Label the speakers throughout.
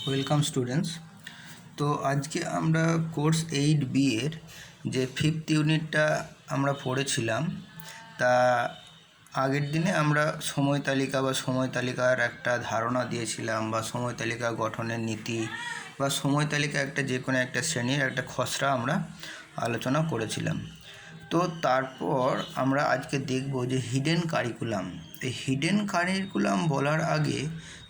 Speaker 1: Welcome students. তো আজকে আমরা কোর্স 8B এর যে 5th ইউনিটটা আমরা পড়েছিলাম, তা আগের দিনে আমরা সময় তালিকা বা সময় তালিকার একটা ধারণা দিয়েছিলাম, বা সময় তালিকা গঠনের নীতি, বা সময় তালিকা একটা যে কোনো একটা শ্রেণীর একটা খসড়া আমরা আলোচনা করেছিলাম। তো তারপর আমরা আজকে দেখব যে হিডেন কারিকুলাম। এই হিডেন কারিকুলাম বলার আগে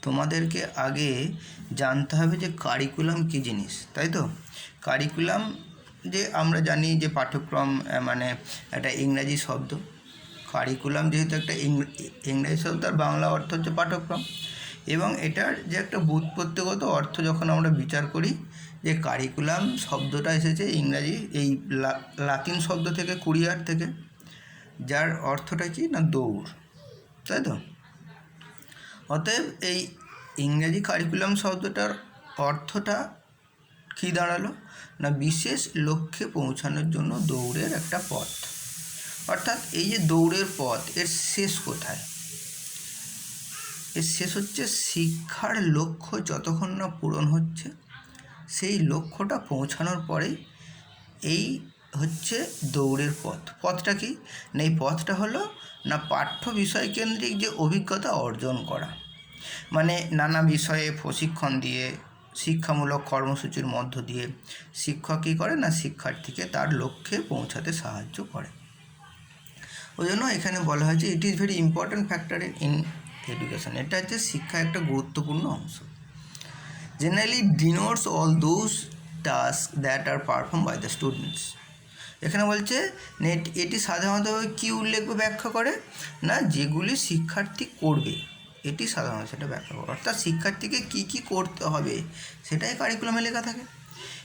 Speaker 1: তোমাদেরকে আগে জানতে হবে যে কারিকুলাম কী জিনিস, তাই তো? কারিকুলাম যে আমরা জানি যে পাঠ্যক্রম, মানে একটা ইংরাজি শব্দ। কারিকুলাম যেহেতু একটা ইংরাজি শব্দ, আর বাংলা অর্থ হচ্ছে পাঠ্যক্রম, এবং এটার যে একটা ব্যুৎপত্তিগত অর্থ যখন আমরা বিচার করি, যে কারিকুলাম শব্দটা এসেছে ইংরাজি এই লাতিন শব্দ থেকে, কুরিয়ার থেকে, যার অর্থটা কি না দৌড়, তাই তো? অতএব এই ইংরাজি কারিকুলাম শব্দটার অর্থটা কী দাঁড়ালো না বিশেষ লক্ষ্যে পৌঁছানোর জন্য দৌড়ের একটা পথ। অর্থাৎ এই যে দৌড়ের পথ, এর শেষ কোথায়? এর শেষ হচ্ছে শিক্ষার লক্ষ্য যতক্ষণ না পূরণ হচ্ছে, সেই লক্ষ্যটা পৌঁছানোর পরেই এই হচ্ছে দৌড়ের পথ। পথটা কি না, এই পথটা হলো না পাঠ্য বিষয়কেন্দ্রিক যে অভিজ্ঞতা অর্জন করা, মানে নানা বিষয়ে প্রশিক্ষণ দিয়ে, শিক্ষামূলক কর্মসূচির মধ্য দিয়ে শিক্ষক কী করে না শিক্ষার্থীকে তার লক্ষ্যে পৌঁছাতে সাহায্য করে। ওই জন্য এখানে বলা হয়েছে it is very important factor in education. এটা হচ্ছে শিক্ষার একটা গুরুত্বপূর্ণ অংশ। Generally denotes all those task that are perform by the students. এখানে বলছে এটি সাধারণতভাবে কী উল্লেখ ব্যাখ্যা করে না যেগুলি শিক্ষার্থী করবে, এটি সাধারণত সেটা ব্যাখ্যা করে। অর্থাৎ শিক্ষার্থীকে কী কী করতে হবে সেটাই কারিকুলামে লেখা থাকে।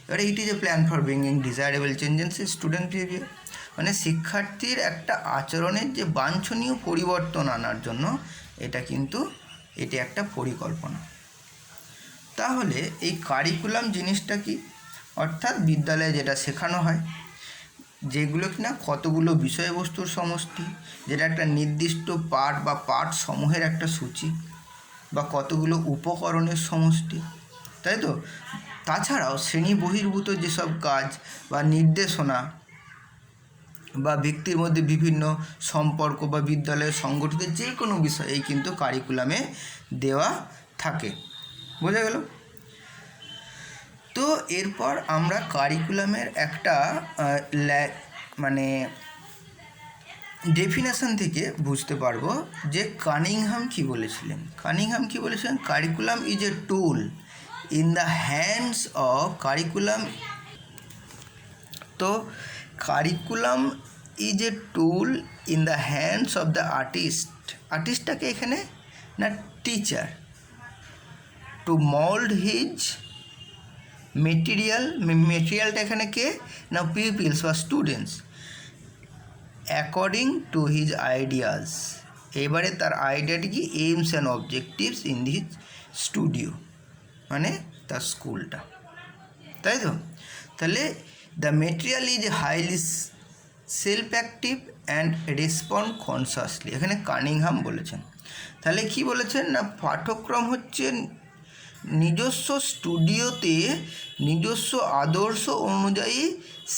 Speaker 1: এবারে it is a plan for bringing desirable changes in student behaviour, মানে শিক্ষার্থীর একটা আচরণের যে বাঞ্ছনীয় পরিবর্তন আনার জন্য এটি একটা পরিকল্পনা। তাহলে এই কারিকুলাম জিনিসটা কি? অর্থাৎ বিদ্যালয়ে যেটা শেখানো হয়, যেগুলো কিনা কতগুলো বিষয়বস্তুর সমষ্টি, যেটা একটা নির্দিষ্ট পাঠ বা পাঠ সমূহের একটা সূচি, বা কতগুলো উপকরণের সমষ্টি, তাই তো? তাছাড়াও শ্রেণী বহির্ভূত যেসব কাজ বা নির্দেশনা, বা ব্যক্তির মধ্যে বিভিন্ন সম্পর্ক, বা বিদ্যালয়ে সংগঠিত যে কোনো বিষয়েই কিন্তু কারিকুলামে দেওয়া থাকে। বোঝা গেল? তো এরপর আমরা কারিকুলামের একটা মানে ডেফিনেশন থেকে বুঝতে পারবো যে কানিংহাম কী বলেছিলেন। Curriculum is a tool in the hands of curriculum is a tool in the hands of the আর্টিস্টটাকে এখানে না টিচার, টু মোল্ড হিজ মেটেরিয়ালটা এখানে কে না পিপলস বা students, according to his ideas. এবারে তার আইডিয়াটি কি, aims and objectives in his studio, মানে তার স্কুলটা, তাই তো? তাহলে the material is highly self active and respond consciously, এখানে কানিংহাম বলেছেন। তাহলে কি বলেছেন না পাঠ্যক্রম হচ্ছে নিজস্ব স্টুডিওতে নিজস্ব আদর্শ অনুযায়ী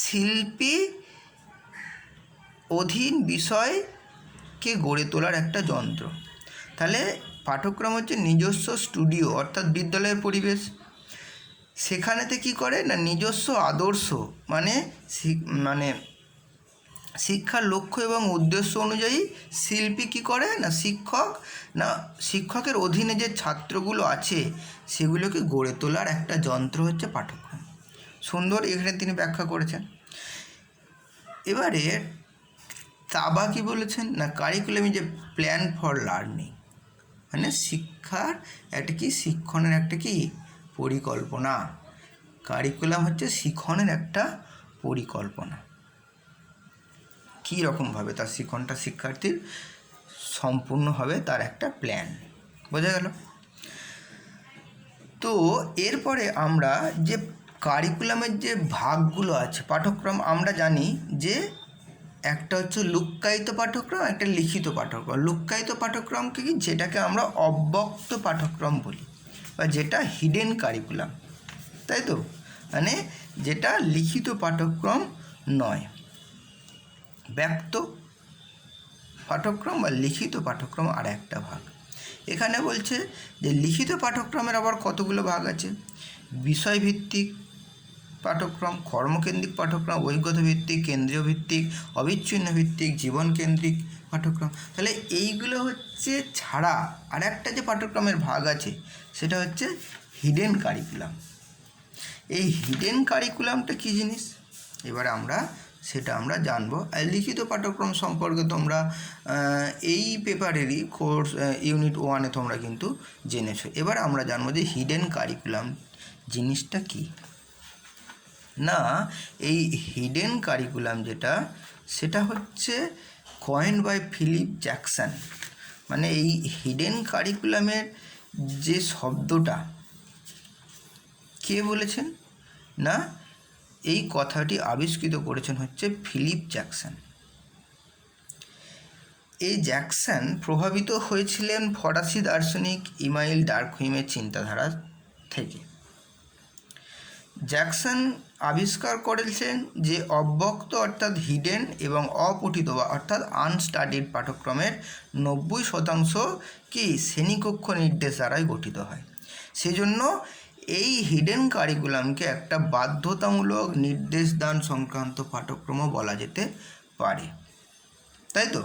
Speaker 1: শিল্পী অধীন বিষয়কে গড়ে তোলার একটা যন্ত্র। তাহলে পাঠ্যক্রম হচ্ছে নিজস্ব স্টুডিও, অর্থাৎ বিদ্যালয়ের পরিবেশ, সেখানেতে কি করে না নিজস্ব আদর্শ, মানে শিক্ষার লক্ষ্য এবং উদ্দেশ্য অনুযায়ী শিল্পী কী করে না শিক্ষকের অধীনে যে ছাত্রগুলো আছে সেগুলোকে গড়ে তোলার একটা যন্ত্র হচ্ছে পাঠ্যক্রম। সুন্দর এখানে তিনি ব্যাখ্যা করেছেন। এবারে তাবা কী বলেছেন না curriculum is A plan for learning, মানে শিক্ষণের একটা পরিকল্পনা। কারিকুলাম হচ্ছে শিক্ষণের একটা পরিকল্পনা, কী রকমভাবে তার শিক্ষণটা শিক্ষার্থীর সম্পূর্ণ হবে তার একটা প্ল্যান। বোঝা গেল? তো এরপরে আমরা যে কারিকুলামের যে ভাগগুলো আছে পাঠ্যক্রম, আমরা জানি যে একটা হচ্ছে লুক্কায়িত পাঠ্যক্রম, একটা লিখিত পাঠ্যক্রম। লুক্কায়িত পাঠ্যক্রমকে যেটাকে আমরা অব্যক্ত পাঠ্যক্রম বলি, বা যেটা হিডেন কারিকুলাম, তাই তো, মানে যেটা লিখিত পাঠ্যক্রম নয়। ব্যক্ত পাঠ্যক্রম বা লিখিত পাঠ্যক্রম আর একটা ভাগ। এখানে বলছে যে লিখিত পাঠ্যক্রমের আবার কতগুলো ভাগ আছে। বিষয়ভিত্তিক পাঠ্যক্রম, কর্মকেন্দ্রিক পাঠ্যক্রম, অভিজ্ঞতা ভিত্তিক, কেন্দ্রীয় ভিত্তিক, অবিচ্ছিন্ন ভিত্তিক, জীবনকেন্দ্রিক পাঠ্যক্রম। তাহলে এইগুলো হচ্ছে ছাড়া আর একটা যে পাঠ্যক্রমের ভাগ আছে সেটা হচ্ছে হিডেন কারিকুলাম। এই হিডেন কারিকুলামটা কী জিনিস এবারে সেটা আমরা জানবো। লিখিত পাঠ্যক্রম সম্পর্কে তোমরা এই পেপারেরই কোর্স ইউনিট 1-এ তোমরা কিন্তু জেনেছো। এবার আমরা জানবো যে হিডেন কারিকুলাম জিনিসটা কী। না, এই হিডেন কারিকুলাম যেটা সেটা হচ্ছে কয়েন বাই ফিলিপ জ্যাকসন। মানে এই হিডেন কারিকুলামের যে শব্দটা কে বলেছেন, না এই কথাটি আবিষ্কৃত করেছেন হচ্ছে ফিলিপ জ্যাকসন। এই জ্যাকসন প্রভাবিত হয়েছিলেন ফরাসি দার্শনিক ইমাইল ডার্কহুইমের চিন্তাধারা থেকে। জ্যাকসন আবিষ্কার করেছেন যে অব্যক্ত অর্থাৎ হিডেন এবং অপঠিত বা অর্থাৎ আনস্টাডিড পাঠ্যক্রমের 90% কি শ্রেণীকক্ষ নির্দেশ দ্বারাই গঠিত হয়। সেজন্য এই হিডেন কারিকুলামকে একটা বাধ্যতামূলক নির্দেশদান সংক্রান্ত পাঠ্যক্রমও বলা যেতে পারে, তাই তো।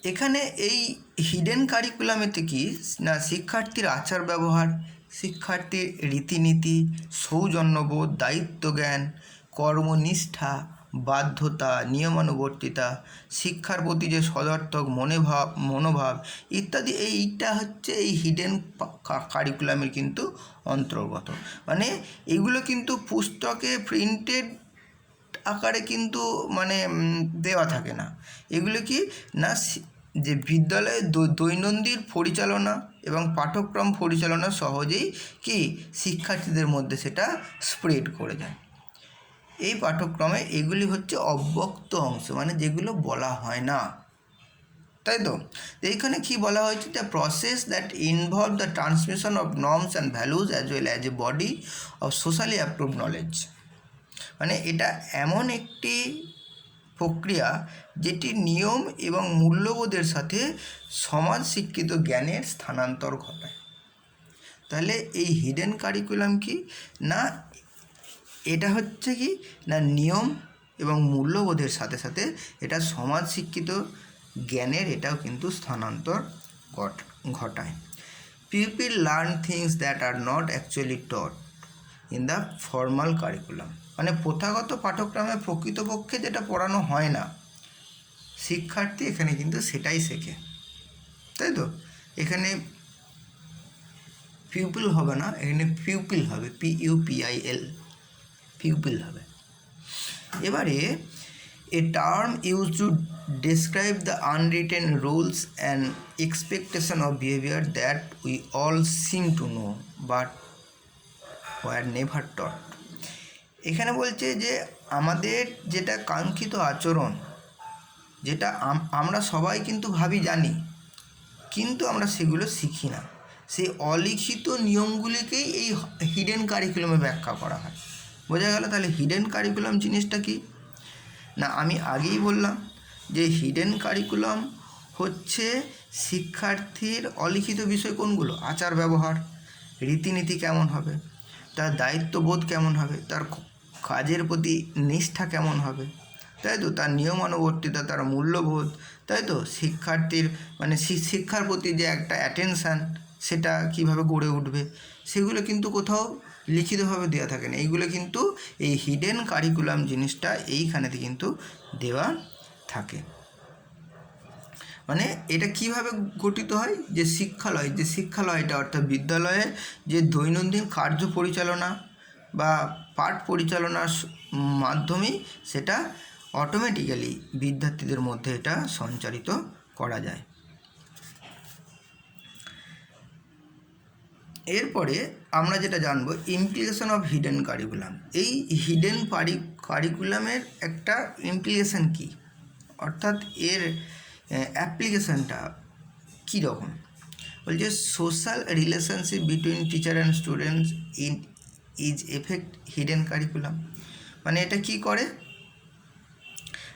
Speaker 1: এখানে এই হিডেন কারিকুলামেতে কি না শিক্ষার্থীর আচার ব্যবহার, শিক্ষার্থীর রীতিনীতি, সৌজন্যবোধ, দায়িত্বজ্ঞান, কর্মনিষ্ঠা, বাধ্যতা, নিয়মানুবর্তিতা, শিক্ষার প্রতি যে সদর্থক মনোভাব ইত্যাদি, এইটা হচ্ছে এই হিডেন কারিকুলামের কিন্তু অন্তর্গত। মানে এগুলো কিন্তু পুস্তকে প্রিন্টেড আকারে কিন্তু মানে দেওয়া থাকে না। এগুলো কি না যে বিদ্যালয়ে দৈনন্দিন পরিচালনা এবং পাঠ্যক্রম পরিচালনা সহজেই কি শিক্ষার্থীদের মধ্যে সেটা স্প্রেড করে যায়। এই পাঠ্যক্রমে এগুলি হচ্ছে অব্যক্ত অংশ, মানে যেগুলো বলা হয় না, তাই তো। এইখানে কি বলা হয়েছে, the process that involve the transmission of norms and values as well as a body of socially approved knowledge. মানে এটা এমন একটি প্রক্রিয়া যেটি নিয়ম এবং মূল্যবোধের সাথে সমাজ স্বীকৃত জ্ঞানের স্থানান্তর ঘটায়। তাহলে এই হিডেন কারিকুলাম কি না, এটা হচ্ছে কি না নিয়ম এবং মূল্যবোধের সাথে সাথে এটা সমাজ স্বীকৃত জ্ঞানের এটাও কিন্তু স্থানান্তর ঘটায়। People learn things that are not actually taught in the formal curriculum. মানে প্রথাগত পাঠ্যক্রমে প্রকৃতপক্ষে যেটা পড়ানো হয় না, শিক্ষার্থী এখানে কিন্তু সেটাই শেখে, তাই তো। এখানে পিউপিল হবে না, এখানে পিউপিল হবে, PUPIL, পিউপিল হবে। এবারে a term use to describe the unwritten rules and expectation of behaviour that we all seem to know but were never taught. এখানে বলছে যে আমাদের যেটা কাঙ্ক্ষিত আচরণ, যেটা আমরা সবাই কিন্তু ভাবি জানি, কিন্তু আমরা সেগুলো শিখি না, সেই অলিখিত নিয়মগুলিকেই এই হিডেন কারিকুলামে ব্যাখ্যা করা হয়। বোঝা গেল। তাহলে হিডেন কারিকুলাম জিনিসটা কি না, আমি আগেই বললাম যে হিডেন কারিকুলাম হচ্ছে শিক্ষার্থীর অলিখিত বিষয় কোনগুলো, আচার ব্যবহার, রীতিনীতি কেমন হবে, তার দায়িত্ববোধ কেমন হবে, তার কাজের প্রতি নিষ্ঠা কেমন হবে, তাই তো, তার নিয়মানুবর্তিতা, তার মূল্যবোধ, তাই তো, শিক্ষার্থীর মানে শিক্ষার প্রতি যে একটা অ্যাটেনশান সেটা কিভাবে গড়ে উঠবে, সেগুলো কিন্তু কোথাও লিখিতভাবে দেওয়া থাকে না। এইগুলো কিন্তু এই হিডেন কারিকুলাম জিনিসটা এইখানেতে কিন্তু দেওয়া থাকে। মানে এটা কিভাবে গঠিত হয়, যে শিক্ষালয়টা অর্থাৎ বিদ্যালয়ে যে দৈনন্দিন কার্য পরিচালনা বা পাঠ পরিচালনার মাধ্যমেই সেটা অটোমেটিক্যালি বিদ্যার্থীদের মধ্যে এটা সঞ্চারিত করা যায়। এরপরে আমরা যেটা জানবো ইমপ্লিকেশন অফ হিডেন কারিকুলাম। এই হিডেন কারিকুলামের একটা ইমপ্লিকেশন কী, অর্থাৎ এর অ্যাপ্লিকেশানটা কীরকম। বলছে social relationship between teacher and students is effect hidden curriculum. মানে এটা কি করে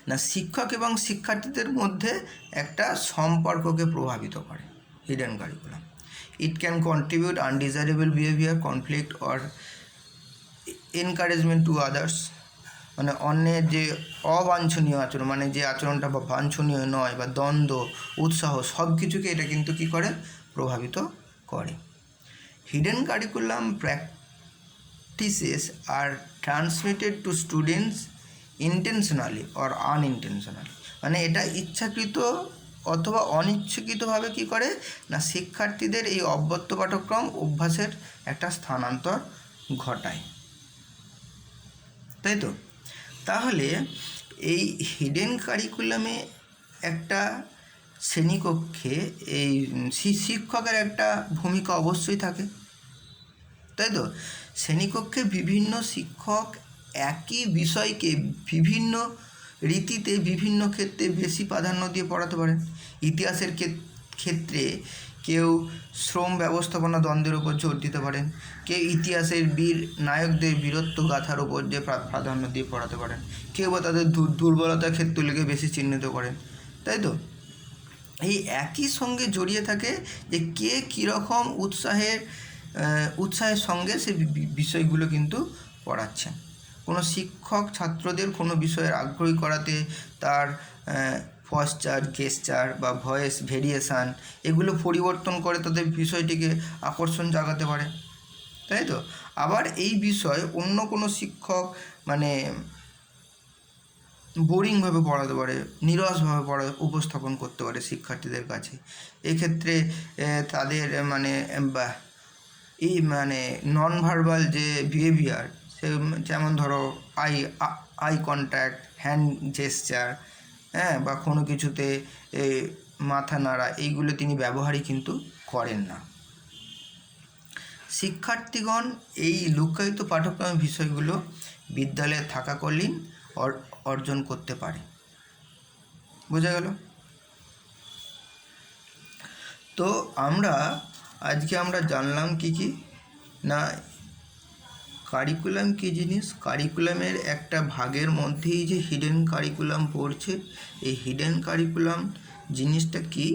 Speaker 1: না, শিক্ষক এবং শিক্ষার্থীদের মধ্যে একটা সম্পর্ককে প্রভাবিত করে hidden curriculum. It can contribute undesirable behaviour, conflict or encouragement to others. মানে অন্যের যে অবাঞ্ছনীয় আচরণ, মানে যে আচরণটা বা বাঞ্ছনীয় নয় বা দ্বন্দ্ব, উৎসাহ, সব কিছুকে এটা কিন্তু কী করে, প্রভাবিত করে। Hidden curriculum practices are transmitted to students intentionally or unintentionally। মানে এটা ইচ্ছাকৃত অথবা অনিচ্ছাকৃতভাবে কী করে না, শিক্ষার্থীদের এই অব্যক্ত পাঠক্রম অভ্যাসের একটা স্থানান্তর ঘটায়, তাই তো। তাহলে এই হিডেন কারিকুলামে একটা শ্রেণীকক্ষে এই শিক্ষকের একটা ভূমিকা অবশ্যই থাকে, তাই তো। শ্রেণীকক্ষে বিভিন্ন শিক্ষক একই বিষয়কে বিভিন্ন রীতিতে বিভিন্ন ক্ষেত্রে বেশি প্রাধান্য দিয়ে পড়াতে পারেন। ইতিহাসের ক্ষেত্রে কেউ শ্রম ব্যবস্থাপনা দ্বন্দ্বের উপর জোর দিতে পারেন, কেউ ইতিহাসের বীর নায়কদের বীরত্ব গাথার উপর যে প্রাধান্য দিয়ে পড়াতে পারেন, কেউ বা তাদের দুর্বলতার ক্ষেত্রগুলিকে বেশি চিহ্নিত করেন, তাই তো। এই একই সঙ্গে জড়িয়ে থাকে যে কে কীরকম উৎসাহের সঙ্গে সে বিষয়গুলো কিন্তু পড়াচ্ছেন। কোনো শিক্ষক ছাত্রদের কোনো বিষয়ের আগ্রহী করাতে তার পশ্চার, গেস্টার বা ভয়েস ভেরিয়েশান এগুলো পরিবর্তন করে তাদের বিষয়টিকে আকর্ষণ জাগাতে পারে, তাই তো। আবার এই বিষয় অন্য কোনো শিক্ষক মানে বোরিংভাবে পড়াতে পারে, নিরসভাবে উপস্থাপন করতে পারে শিক্ষার্থীদের কাছে। এক্ষেত্রে তাদের মানে নন ভার্বাল যে বিহেভিয়ার, সে যেমন ধরো আই কন্ট্যাক্ট, হ্যান্ড জেস্চার, হ্যাঁ, বা কোনো কিছুতে মাথা নাড়া, এইগুলো তিনি ব্যবহারই কিন্তু করেন না। শিক্ষার্থীগণ এই লুক্কায়িত পাঠ্যক্রমের বিষয়গুলো বিদ্যালয়ে থাকাকালীন অর্জন করতে পারে। বোঝা গেল? তো আজকে আমরা জানলাম কি না, কারিকুলাম কী জিনিস, কারিকুলামের একটা ভাগের মধ্যেই যে হিডেন কারিকুলাম পড়ছে, এই হিডেন কারিকুলাম জিনিসটা কী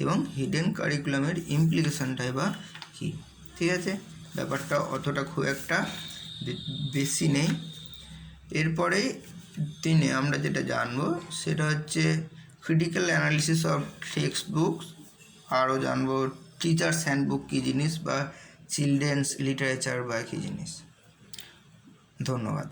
Speaker 1: এবং হিডেন কারিকুলামের ইমপ্লিকেশানটাই বা কী। ঠিক আছে, ব্যাপারটা অতটা খুব একটা বেশি নেই। এরপরে দিনে আমরা যেটা জানবো সেটা হচ্ছে critical analysis of text books, আরও জানবো টিচার্স হ্যান্ডবুক কী জিনিস বা চিলড্রেন্স লিটারেচার বা কী জিনিস। ধন্যবাদ।